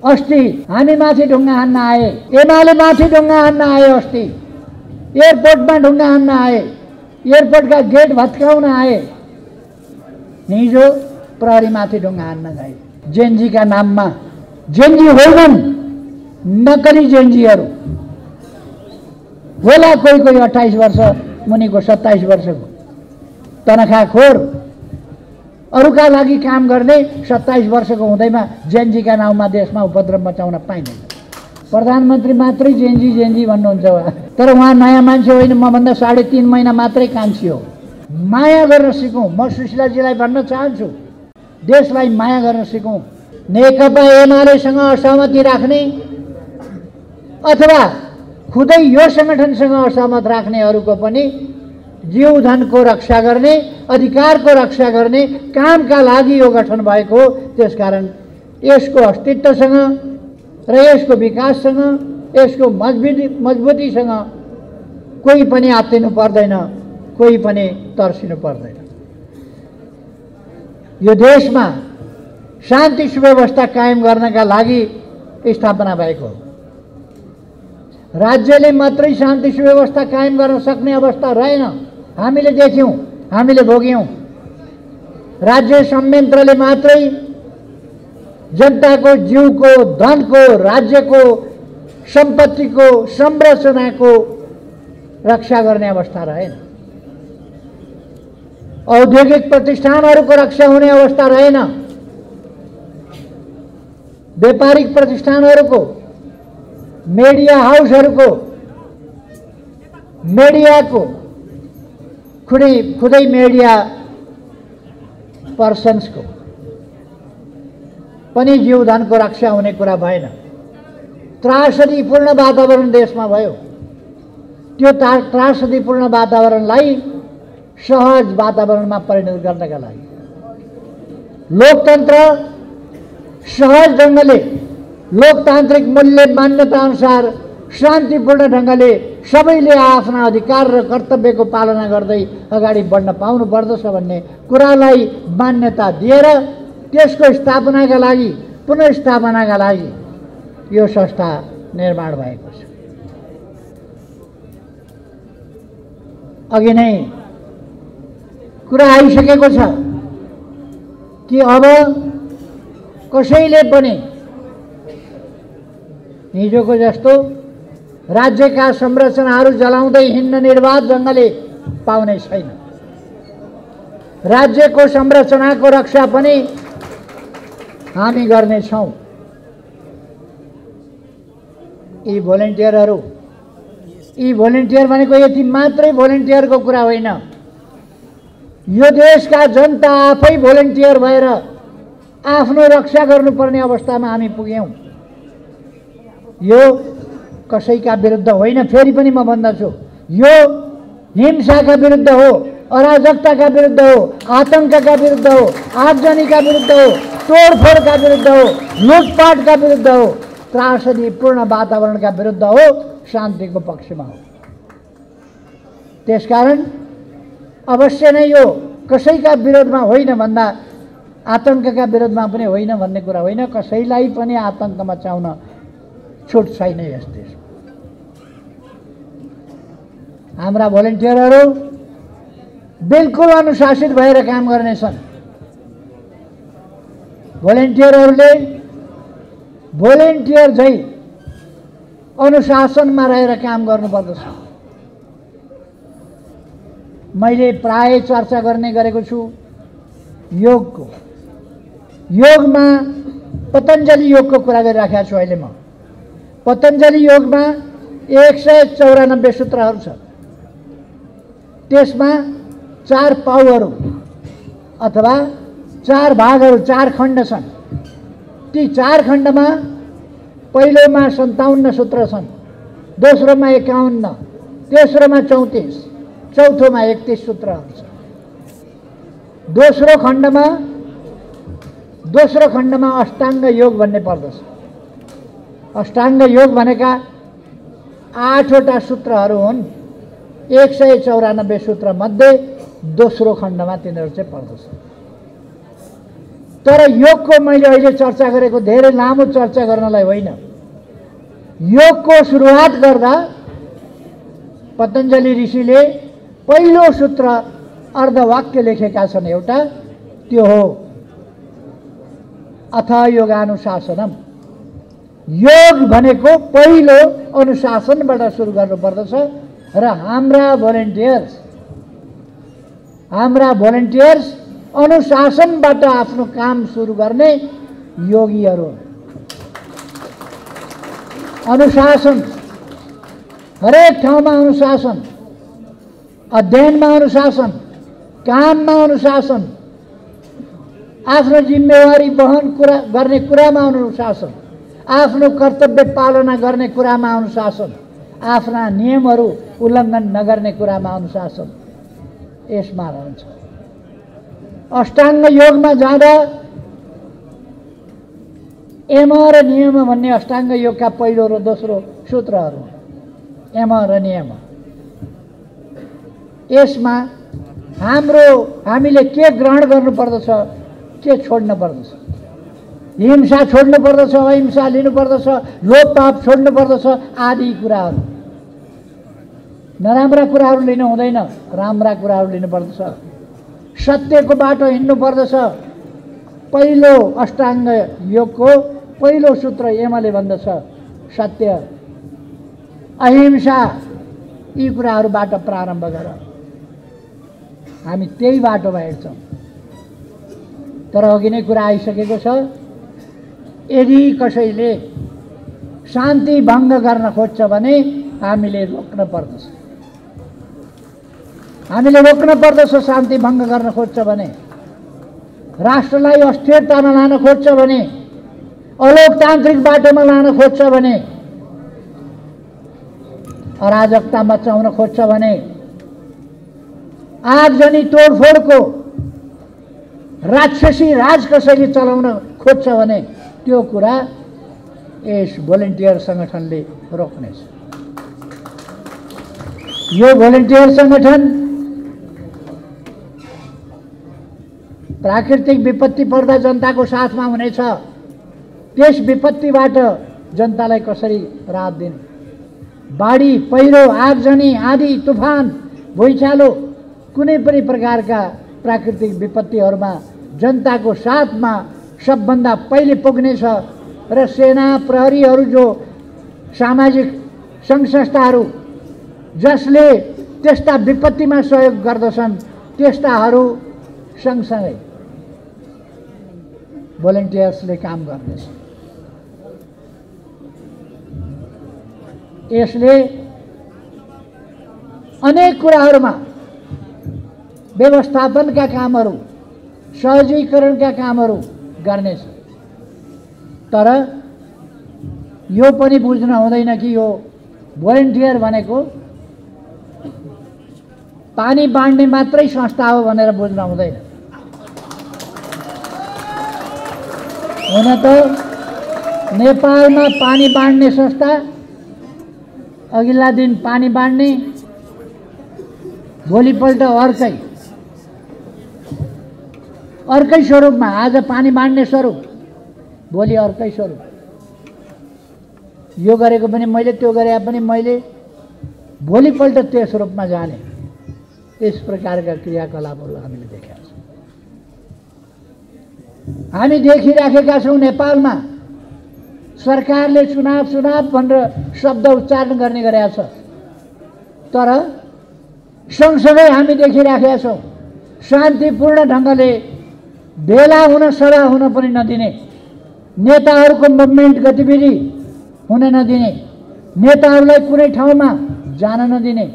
अस्ति हामी माथि ढुङ्गा हान्न आए, एमाले माथि ढुङ्गा हान्न आए, अस्ति एयरपोर्टमा ढुङ्गा हान्न आए, एयरपोर्टका गेट भत्काउन आए, हिजो प्रहरीमाथि ढुङ्गा हान्न गए जेनजीका नाममा। जेनजी होइनन्, नकली जेनजीहरू होला, कोही कोही 28 वर्ष मुनिको 27 वर्षको तनखाखोर, अरूका लागि काम गर्ने 27 वर्षको हुँदैमा जेनजीका नाउँमा देशमा उपद्रव मचाउन पाइँदैन। प्रधानमन्त्री मात्रै जेनजी जेनजी भन्नुहुन्छ उहाँ, तर उहाँ नयाँ मान्छे होइन, मभन्दा 3.5 महिना मात्रै कान्छी हो। माया गर्न सिकौँ। म सुशीलाजीलाई भन्न चाहन्छु, देशलाई माया गर्न सिकौँ। नेकपा एमालेसँग असहमति राख्ने अथवा खुदै यो सङ्गठनसँग असहमत राख्नेहरूको पनि जीवधनको रक्षा गर्ने, अधिकारको रक्षा गर्ने कामका लागि यो गठन भएको हो। त्यसकारण यसको अस्तित्वसँग र यसको विकाससँग, यसको मजबुतीसँग कोही पनि आत्तिनु पर्दैन, कोही पनि तर्सिनु पर्दैन। यो देशमा शान्ति सुव्यवस्था कायम गर्नका लागि स्थापना भएको हो। राज्यले मात्रै शान्ति सुव्यवस्था कायम गर्न सक्ने अवस्था रहेन। हामीले देख्यौँ, हामीले भोग्यौँ। राज्य संयन्त्रले मात्रै जनताको जीवको, धनको, राज्यको, सम्पत्तिको, संरचनाको रक्षा गर्ने अवस्था रहेन। औद्योगिक प्रतिष्ठानहरूको रक्षा हुने अवस्था रहेन। व्यापारिक प्रतिष्ठानहरूको, मिडिया हाउसहरूको, मिडियाको, खुदै मिडिया पर्सन्सको पनि जीवधनको रक्षा हुने कुरा भएन। त्रासदीपूर्ण वातावरण देशमा भयो। त्यो त्रासदीपूर्ण वातावरणलाई सहज वातावरणमा परिणत गर्नका लागि लोकतन्त्र सहज ढङ्गले, लोकतान्त्रिक मूल्य मान्यता अनुसार शान्तिपूर्ण ढङ्गले सबैले आफ्ना अधिकार र कर्तव्यको पालना गर्दै अगाडि बढ्न पाउनु पर्दछ भन्ने कुरालाई मान्यता दिएर त्यसको स्थापनाका लागि, पुनर्स्थापनाका लागि यो संस्था निर्माण भएको छ। अघि नै कुरा आइसकेको छ कि अब कसैले पनि हिजोको जस्तो राज्यका संरचनाहरू जलाउँदै हिँड्न निर्वाध ढङ्गले पाउने छैन। राज्यको संरचनाको रक्षा पनि हामी गर्नेछौँ। यी भोलिन्टियरहरू, यी भोलिन्टियर भनेको यति मात्रै भोलिन्टियरको कुरा होइन। यो देशका जनता आफै भोलिन्टियर भएर आफ्नो रक्षा गर्नुपर्ने अवस्थामा हामी पुग्यौँ। यो कसैका विरुद्ध होइन, फेरि पनि म भन्दछु, यो हिंसाका विरुद्ध हो, अराजकताका विरुद्ध हो, आतंकका विरुद्ध हो, आगजनीका विरुद्ध हो, तोडफोडका विरुद्ध हो, लुटपाटका विरुद्ध हो, त्रासदीपूर्ण वातावरणका विरुद्ध हो, शान्तिको पक्षमा हो। त्यसकारण अवश्य नै यो कसैका विरोधमा होइन भन्दा आतंकका विरोधमा पनि होइन भन्ने कुरा होइन। कसैलाई पनि आतंक मचाउन छुट छैन यस देशमा। हाम्रा भोलिन्टियरहरू बिल्कुल अनुशासित भएर काम गर्नेछन्। भोलिन्टियरहरूले भोलिन्टियर झै अनुशासनमा रहेर काम गर्नुपर्दछ। मैले प्राय चर्चा गर्ने गरेको छु योगको। योगमा पतञ्जलि योगको कुरा गरिराखेको छु अहिले म। पतञ्जलि योगमा 194 सूत्रहरू छ। त्यसमा 4 पाउहरू अथवा 4 भागहरू, 4 खण्ड छन्। ती 4 खण्डमा पहिलोमा 57 सूत्र छन्, दोस्रोमा 51, तेस्रोमा 34, चौथोमा 31 सूत्रहरू छन्। दोस्रो खण्डमा अष्टाङ्ग योग भन्ने पर्दछ। अष्टाङ्ग योग भनेका 8वटा सूत्रहरू हुन्। 194 सूत्र मध्ये दोस्रो खण्डमा तिनीहरू चाहिँ पर्दछ। तर योगको मैले अहिले चर्चा गरेको धेरै लामो चर्चा गर्नलाई होइन। योगको सुरुवात गर्दा पतञ्जलि ऋषिले पहिलो सूत्र अर्धवाक्य लेखेका छन्। एउटा त्यो हो अथ योगानुशासनम। योग भनेको पहिलो अनुशासनबाट सुरु गर्नुपर्दछ र हाम्रा भोलिन्टियर्स अनुशासनबाट आफ्नो काम सुरु गर्ने योगीहरू। अनुशासन, हरेक ठाउँमा अनुशासन, अध्ययनमा अनुशासन, काममा अनुशासन, आफ्नो जिम्मेवारी वहन गर्ने कुरामा अनुशासन, आफ्नो कर्तव्य पालना गर्ने कुरामा अनुशासन, आफ्ना नियमहरू उल्लङ्घन नगर्ने कुरामा अनुशासन यसमा रहन्छ। अष्टाङ्ग योगमा जाँदा यम र नियम भन्ने अष्टाङ्ग योगका पहिलो र दोस्रो सूत्रहरू यम र नियम। यसमा हामीले के ग्रहण गर्नुपर्दछ, के छोड्नु पर्दछ। हिंसा छोड्नु पर्दछ, अहिंसा लिनुपर्दछ, लोभपाप छोड्नु पर्दछ आदि कुराहरू। नराम्रा कुराहरू लिनु हुँदैन, राम्रा कुराहरू लिनुपर्दछ। सत्यको बाटो हिँड्नु पर्दछ। पहिलो अष्टाङ्ग योगको पहिलो सूत्र यमले भन्दछ सत्य, अहिंसा, यी कुराहरूबाट प्रारम्भ गर। हामी त्यही बाटोमा हिँड्छौँ। तर अघि नै कुरा आइसकेको छ, यदि कसैले शान्ति भङ्ग गर्न खोज्छ भने हामीले रोक्न पर्दछ। शान्ति भङ्ग गर्न खोज्छ भने, राष्ट्रलाई अस्थिरतामा लान खोज्छ भने, अलोकतान्त्रिक बाटोमा लान खोज्छ भने, अराजकता मचाउन खोज्छ भने, आगजनी तोडफोडको राक्षसी राज कसैले चलाउन खोज्छ भने त्यो कुरा यस भोलिन्टियर सङ्गठनले रोक्नेछ। यो भोलिन्टियर सङ्गठन प्राकृतिक विपत्ति पर्दा जनताको साथमा हुनेछ। त्यस विपत्तिबाट जनतालाई कसरी राहत दिने, बाढी, पहिरो, आगजनी आदि, तुफान, भुइँचालो, कुनै पनि प्रकारका प्राकृतिक विपत्तिहरूमा जनताको साथमा सबभन्दा पहिले पुग्नेछ र सेना, प्रहरीहरू, जो सामाजिक सङ्घ संस्थाहरू जसले त्यस्ता विपत्तिमा सहयोग गर्दछन्, त्यस्ताहरू सँगसँगै भोलिन्टियर्सले काम गर्नेछ। यसले अनेक कुराहरूमा व्यवस्थापनका कामहरू, सहजीकरणका कामहरू गर्नेछ। तर यो पनि बुझ्न हुँदैन कि यो भोलिन्टियर भनेको पानी बाँड्ने मात्रै संस्था हो भनेर बुझ्न हुँदैन। हुन त नेपालमा पानी बाँड्ने संस्था अघिल्ला दिन पानी बाँड्ने, भोलिपल्ट अर्कै स्वरूपमा, आज पानी बाँड्ने स्वरूप, भोलि अर्कै स्वरूप। यो गरेको पनि मैले, त्यो गरे पनि मैले, भोलिपल्ट त्यस रूपमा जाने, यस प्रकारका क्रियाकलापहरू हामीले देखेका छौँ। हामी देखिराखेका छौँ नेपालमा सरकारले चुनाव भनेर शब्द उच्चारण गर्ने गरेका छ। तर सँगसँगै हामी देखिराखेका छौँ शान्तिपूर्ण ढङ्गले भेला हुन, सभा हुन पनि नदिने, नेताहरूको मुभमेन्ट गतिविधि हुन नदिने, नेताहरूलाई कुनै ठाउँमा जान नदिने,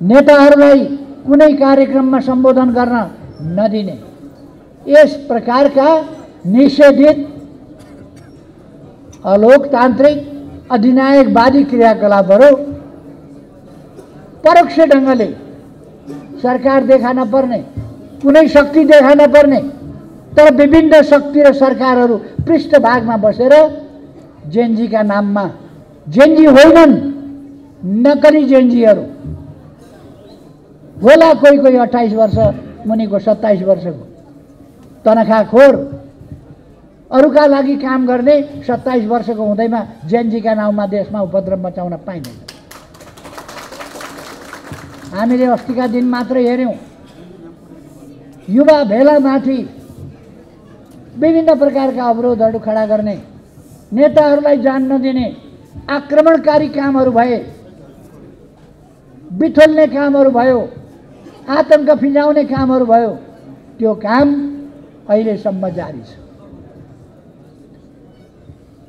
नेताहरूलाई कुनै कार्यक्रममा सम्बोधन गर्न नदिने, यस प्रकारका निषेधित अलोकतान्त्रिक अधिनायकवादी क्रियाकलापहरू परोक्ष ढङ्गले सरकार देखा नपर्ने, कुनै शक्ति देखा नपर्ने, तर विभिन्न शक्ति र सरकारहरू पृष्ठभागमा बसेर जेनजीका नाममा, जेनजी होइनन्, नकली जेनजीहरू होला, कोही 28 वर्ष मुनिको 27 वर्षको तनखाखोर अरूका लागि काम गर्ने 27 वर्षको हुँदैमा जेएनजीका नाउँमा देशमा उपद्रव मचाउन पाइँदैन। हामीले अस्तिका दिन मात्र हेर्यौं युवा भेलामाथि विभिन्न प्रकारका अवरोधहरू खडा गर्ने, नेताहरूलाई जान नदिने आक्रमणकारी कामहरू भए, बिथोल्ने कामहरू भयो, आतंक फिजाउने कामहरू भयो। त्यो काम अहिलेसम्म जारी छ।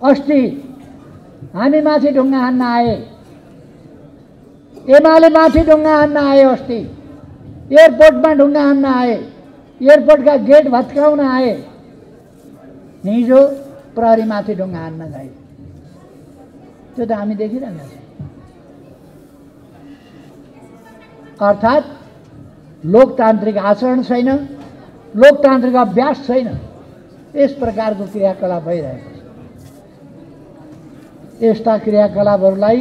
अस्ति हामी माथि ढुङ्गा हान्न आए, एमाले माथि ढुङ्गा हान्न आए, अस्ति एयरपोर्टमा ढुङ्गा हान्न आए, एयरपोर्टका गेट भत्काउन आए, हिजो प्रहरीमाथि ढुङ्गा हान्न गए। त्यो त हामी देखिरहेका छौँ। अर्थात् लोकतान्त्रिक आचरण छैन, लोकतान्त्रिक अभ्यास छैन। यस प्रकारको क्रियाकलाप भइरहेको छ। यस्ता क्रियाकलापहरूलाई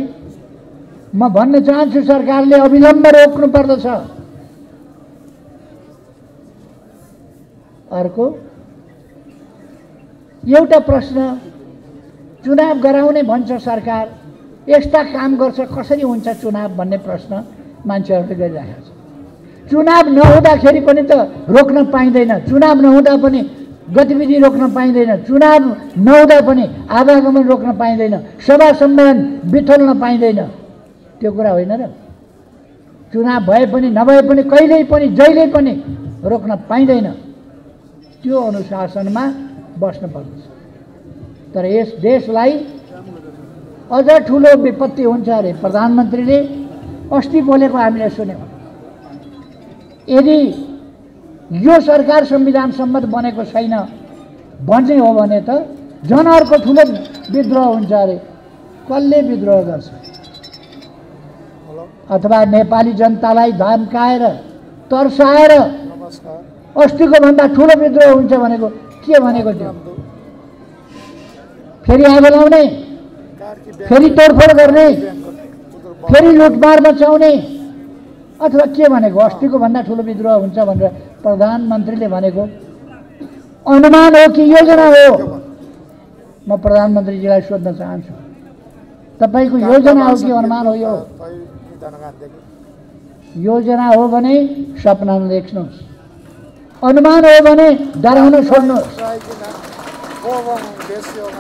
म भन्न चाहन्छु सरकारले अविलम्ब रोक्नु पर्दछ। अर्को एउटा प्रश्न, चुनाव गराउने भन्छ सरकार, यस्ता काम गर्छ, कसरी हुन्छ चुनाव भन्ने प्रश्न मान्छेहरूले गरिरहेका छन्। चुनाव नहुँदाखेरि पनि त रोक्न पाइँदैन, चुनाव नहुँदा पनि गतिविधि रोक्न पाइँदैन, चुनाव नहुँदा पनि आवागमन रोक्न पाइँदैन, सभा सम्मेलन बिथोल्न पाइँदैन। त्यो कुरा होइन र? चुनाव भए पनि नभए पनि कहिल्यै पनि जहिल्यै पनि रोक्न पाइँदैन। त्यो अनुशासनमा बस्न पर्दछ। तर यस देशलाई अझ ठुलो विपत्ति हुन्छ अरे प्रधानमन्त्रीले अस्ति बोलेको हामीले सुन्यौँ। यदि यो सरकार संविधान सम्मत बनेको छैन भन्ने हो भने त झन् अर्को ठुलो विद्रोह हुन्छ अरे। कसले विद्रोह गर्छ? अथवा नेपाली जनतालाई धम्काएर तर्साएर अस्तिको भन्दा ठुलो विद्रोह हुन्छ भनेको के भनेको थियो? फेरि आगो लाउने, फेरि तोडफोड गर्ने, फेरि लुटमार मचाउने, अथवा के भनेको? अस्तिको भन्दा ठुलो विद्रोह हुन्छ भनेर प्रधानमन्त्रीले भनेको अनुमान हो कि योजना हो? म प्रधानमन्त्रीजीलाई सोध्न चाहन्छु, तपाईको योजना हो कि अनुमान हो? यो योजना हो भने सपना नदेख्नुहोस्, अनुमान हो भने डराउन छोड्नुहोस्,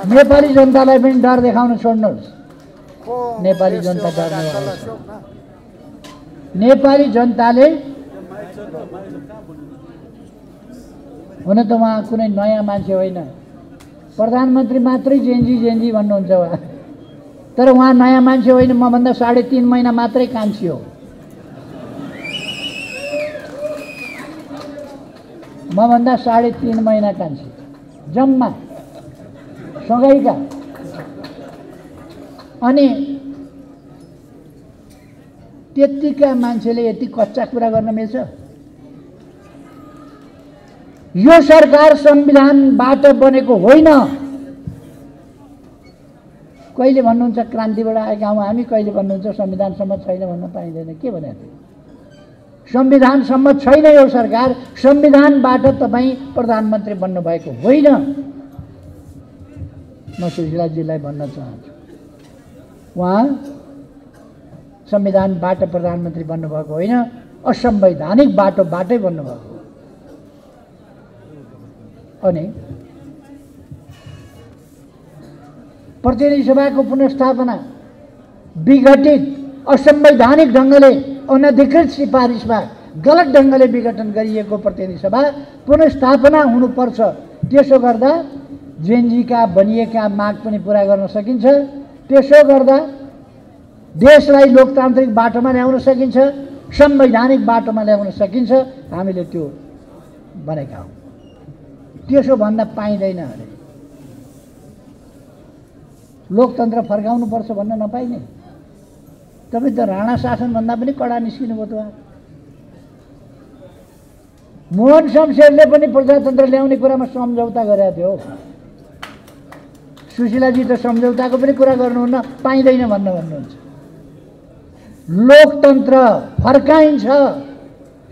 नेपाली जनतालाई पनि डर देखाउन छोड्नुहोस्। नेपाली जनता डर्ने, नेपाली जनताले हुन त उहाँ कुनै नयाँ मान्छे होइन, प्रधानमन्त्री मात्रै जेएनजी भन्नुहुन्छ उहाँ। तर उहाँ नयाँ मान्छे होइन, मभन्दा 3.5 महिना मात्रै कान्छी हो। मभन्दा 3.5 महिना कान्छी जम्मा सँगैका। अनि त्यतिका मान्छेले यति कच्चा कुरा गर्न मिल्छ? यो सरकार संविधानबाट बनेको होइन। कहिले भन्नुहुन्छ क्रान्तिबाट आएका हौँ हामी, कहिले भन्नुहुन्छ संविधानसम्म छैन भन्न पाइँदैन। के भने संविधानसम्म छैन यो सरकार, संविधानबाट तपाईँ प्रधानमन्त्री बन्नुभएको होइन। म सुशीलाजीलाई भन्न चाहन्छु, उहाँ संविधानबाट प्रधानमन्त्री बन्नुभएको होइन, असंवैधानिक बाटोबाटै बन्नुभएको। अनि प्रतिनिधि सभाको पुनर्स्थापना विघटित असंवैधानिक ढङ्गले, अनधिकृत सिफारिसमा गलत ढङ्गले विघटन गरिएको प्रतिनिधि सभा पुनर्स्थापना हुनुपर्छ। त्यसो गर्दा जेएनजीका बनिएका माग पनि पुरा गर्न सकिन्छ। त्यसो गर्दा देशलाई लोकतान्त्रिक बाटोमा ल्याउन सकिन्छ, संवैधानिक बाटोमा ल्याउन सकिन्छ। हामीले त्यो भनेका हौँ। त्यसो भन्न पाइँदैन अरे। लोकतन्त्र फर्काउनुपर्छ भन्न नपाइने? तपाईँ त राणा शासनभन्दा पनि कडा निस्किनु भयो त। मोहन शमशेरले पनि प्रजातन्त्र ल्याउने कुरामा सम्झौता गरेका थियो। सुशीलाजी त सम्झौताको पनि कुरा गर्नुहुन्न, पाइँदैन भन्नुहुन्छ। लोकतन्त्र फर्काइन्छ,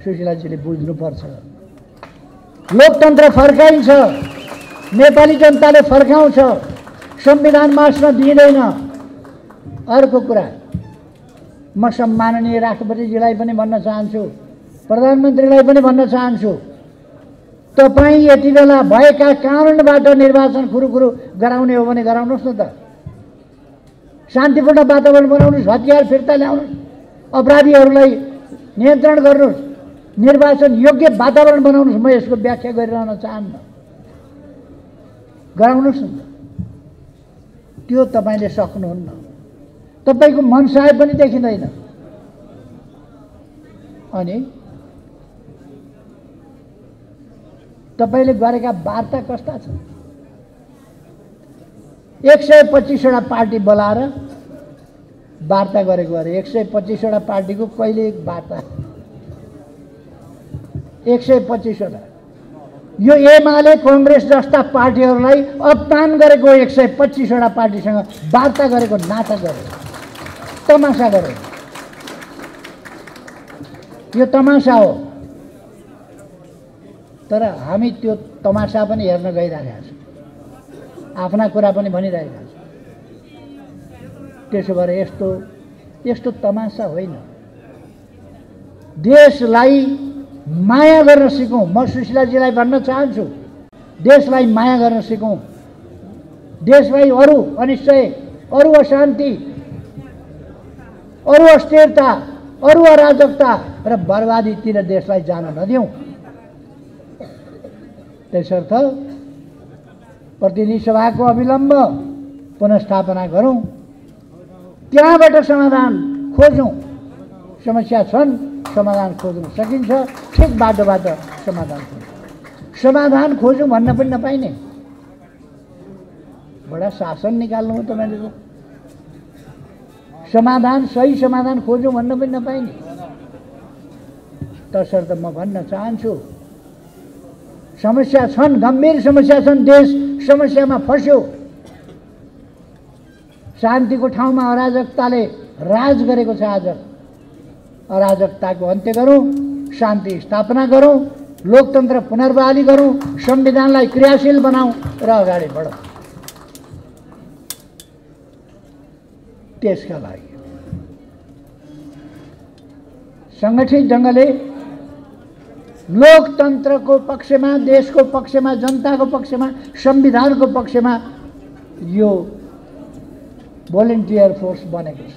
सुशीलाजीले बुझ्नुपर्छ। लोकतन्त्र फर्काइन्छ, नेपाली जनताले फर्काउँछ, संविधान मास्न दिँदैन। अर्को कुरा, म सम्माननीय राष्ट्रपतिजीलाई पनि भन्न चाहन्छु, प्रधानमन्त्रीलाई पनि भन्न चाहन्छु, तपाईँ यति बेला भएका कानुनबाट निर्वाचन खुरुखुरु गराउने हो भने गराउनुहोस् न त। शान्तिपूर्ण वातावरण बनाउनुहोस्, हतियार फिर्ता ल्याउनुहोस्, अपराधीहरूलाई नियन्त्रण गर्नुहोस्, निर्वाचन योग्य वातावरण बनाउनुहोस्। म यसको व्याख्या गरिरहन चाहन्न, गराउनुहोस् न। त्यो तपाईँले सक्नुहुन्न, तपाईँको मनसाय पनि देखिँदैन। अनि तपाईँले गरेका वार्ता कस्ता छन्? 125वटा पार्टी बोलाएर वार्ता गरेको अरे। 125वटा पार्टीको कहिले एक वार्ता? 125वटा। यो एमाले कांग्रेस जस्ता पार्टीहरूलाई अपमान गरेको 125वटा पार्टीसँग वार्ता गरेको, नाटक गरेको, तमासा गरेको। यो तमासा हो। तर हामी त्यो तमासा पनि हेर्न गइरहेका छौँ, आफ्ना कुरा पनि भनिरहेका छौँ। त्यसो भएर यस्तो तमासा होइन। देशलाई माया गर्न सिकौँ। म सुशीलाजीलाई भन्न चाहन्छु, देशलाई माया गर्न सिकौँ। देशलाई अरू अनिश्चय, अरू अशान्ति, अरू अस्थिरता, अरू अराजकता र बर्बादीतिर देशलाई जान नदिउँ। त्यसर्थ प्रतिनिधि सभाको अविलम्ब पुनर्स्थापना गरौँ, त्यहाँबाट समाधान खोजौँ। समस्या छन्, समाधान खोज्न सकिन्छ, ठिक बाटोबाट समाधान खोज्नु। समाधान खोजौँ भन्न पनि नपाइने, बडा शासन निकाल्नु हो तपाईँले। समाधान, सही समाधान खोजौँ भन्न पनि नपाइने। तसर्थ म भन्न चाहन्छु, समस्या छन्, गम्भीर समस्या छन्, देश समस्यामा फस्यो। शान्तिको ठाउँमा अराजकताले राज गरेको छ। आज अराजकताको अन्त्य गरौँ, शान्ति स्थापना गरौँ, लोकतन्त्र पुनर्बहाली गरौँ, संविधानलाई क्रियाशील बनाऊ र अगाडि बढौँ। त्यसका लागि सङ्गठित ढङ्गले लोकतन्त्रको पक्षमा, देशको पक्षमा, जनताको पक्षमा, संविधानको पक्षमा यो भोलिन्टियर फोर्स बनेको छ।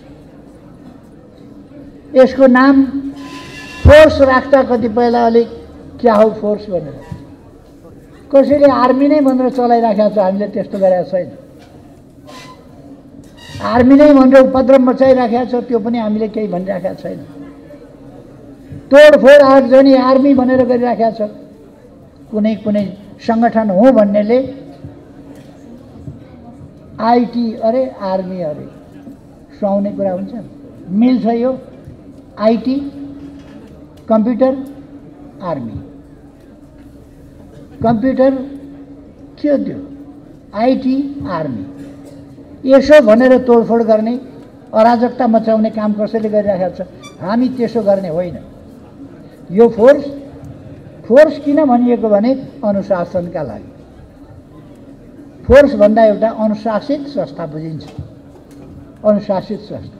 यसको नाम फोर्स राख्दा कतिपयलाई अलिक क्या हो फोर्स भनेर, कसैले आर्मी नै भनेर चलाइराखेको छ। हामीले त्यस्तो गरेका छैन। आर्मी नै भनेर उपद्रव मचाइराखेको छ, त्यो पनि हामीले केही भनिराखेका छैन। तोडफोड आगजनी आर्मी भनेर गरिराखेको छ। कुनै कुनै सङ्गठन हो भन्नेले आइटी अरे आर्मी अरे सुहाउने कुरा हुन्छ। मिल्छ यो? आइटी कम्प्युटर आर्मी, कम्प्युटर के हो त्यो? IT army. यसो भनेर तोडफोड गर्ने, अराजकता मचाउने काम कसैले गरिराखेको छ। हामी त्यसो गर्ने होइन। यो फोर्स किन भनिएको भने अनुशासनका लागि। फोर्स भन्दा एउटा अनुशासित संस्था बुझिन्छ, अनुशासित संस्था।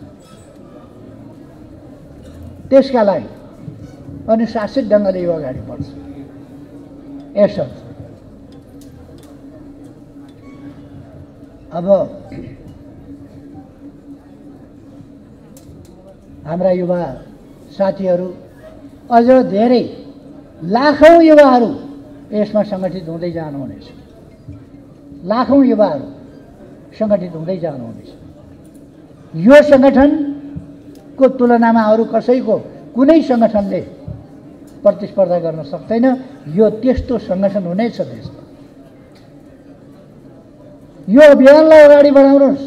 त्यसका लागि अनुशासित ढङ्गले यो अगाडि बढ्छ। यसर्थ अब हाम्रा युवा साथीहरू, अझ धेरै लाखौँ युवाहरू यसमा सङ्गठित हुँदै जानुहुनेछ। लाखौँ युवाहरू सङ्गठित हुँदै जानुहुनेछ। यो सङ्गठनको तुलनामा अरू कसैको कुनै सङ्गठनले प्रतिस्पर्धा गर्न सक्दैन। यो त्यस्तो सङ्गठन हुनेछ देशमा। यो अभियानलाई अगाडि बढाउनुहोस्।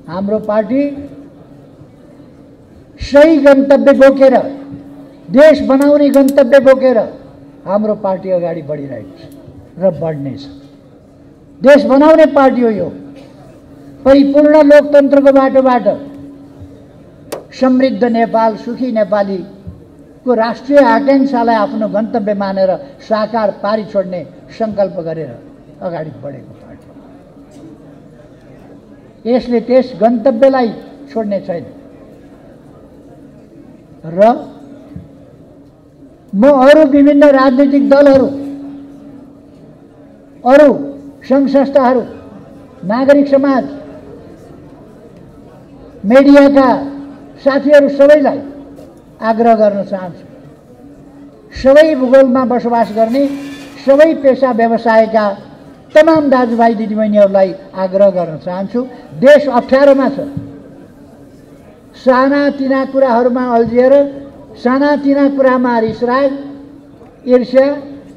हाम्रो पार्टी सही गन्तव्य बोकेर, देश बनाउने गन्तव्य बोकेर हाम्रो पार्टी अगाडि बढिरहेको छ र बढ्नेछ। देश बनाउने पार्टी हो यो। परिपूर्ण लोकतन्त्रको बाटोबाट समृद्ध नेपाल, सुखी नेपाली को राष्ट्रिय आकांक्षालाई आफ्नो गन्तव्य मानेर साकार पारी छोड्ने सङ्कल्प गरेर अगाडि बढेको पार्टी यसले त्यस गन्तव्यलाई छोड्ने छैन। र म अरू विभिन्न राजनीतिक दलहरू, अरू सङ्घ संस्थाहरू, नागरिक समाज, मिडियाका साथीहरू सबैलाई आग्रह गर्न चाहन्छु। सबै भूगोलमा बसोबास गर्ने सबै पेसा व्यवसायका तमाम दाजुभाइ दिदीबहिनीहरूलाई आग्रह गर्न चाहन्छु। देश अप्ठ्यारोमा छ। सानातिना कुराहरूमा अल्झिएर, सानातिना कुरामा रिसराग, ईर्ष्या,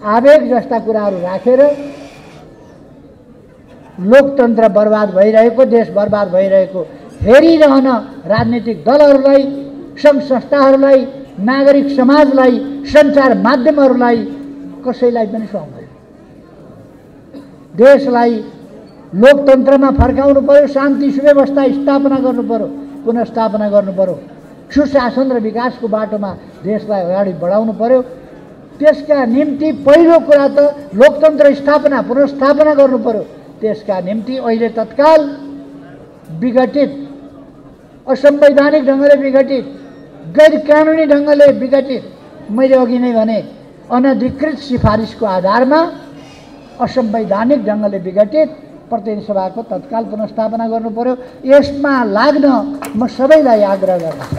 आवेग जस्ता कुराहरू राखेर लोकतन्त्र बर्बाद भइरहेको, देश बर्बाद भइरहेको हेरिरहन राजनीतिक दलहरूलाई, सङ्घ संस्थाहरूलाई, नागरिक समाजलाई, सञ्चार माध्यमहरूलाई कसैलाई पनि सुहाउँदैन। देशलाई लोकतन्त्रमा फर्काउनु पर्यो, शान्ति सुव्यवस्था स्थापना गर्नु पर्यो, पुनर्स्थापना गर्नु पर्यो, सुशासन र विकासको बाटोमा देशलाई अगाडि बढाउनु पर्यो। त्यसका निम्ति पहिलो कुरा त लोकतन्त्र स्थापना पुनर्स्थापना गर्नु पर्यो। त्यसका निम्ति अहिले तत्काल विघटित, असंवैधानिक ढङ्गले विघटित, गैर कानुनी ढङ्गले विघटित, मैले अघि नै भने अनधिकृत सिफारिसको आधारमा असंवैधानिक ढङ्गले विघटित प्रतिनिधि सभाको तत्काल पुनर्स्थापना गर्नु पर्यो। यसमा लाग्न म सबैलाई आग्रह गर्न चाहन्छु।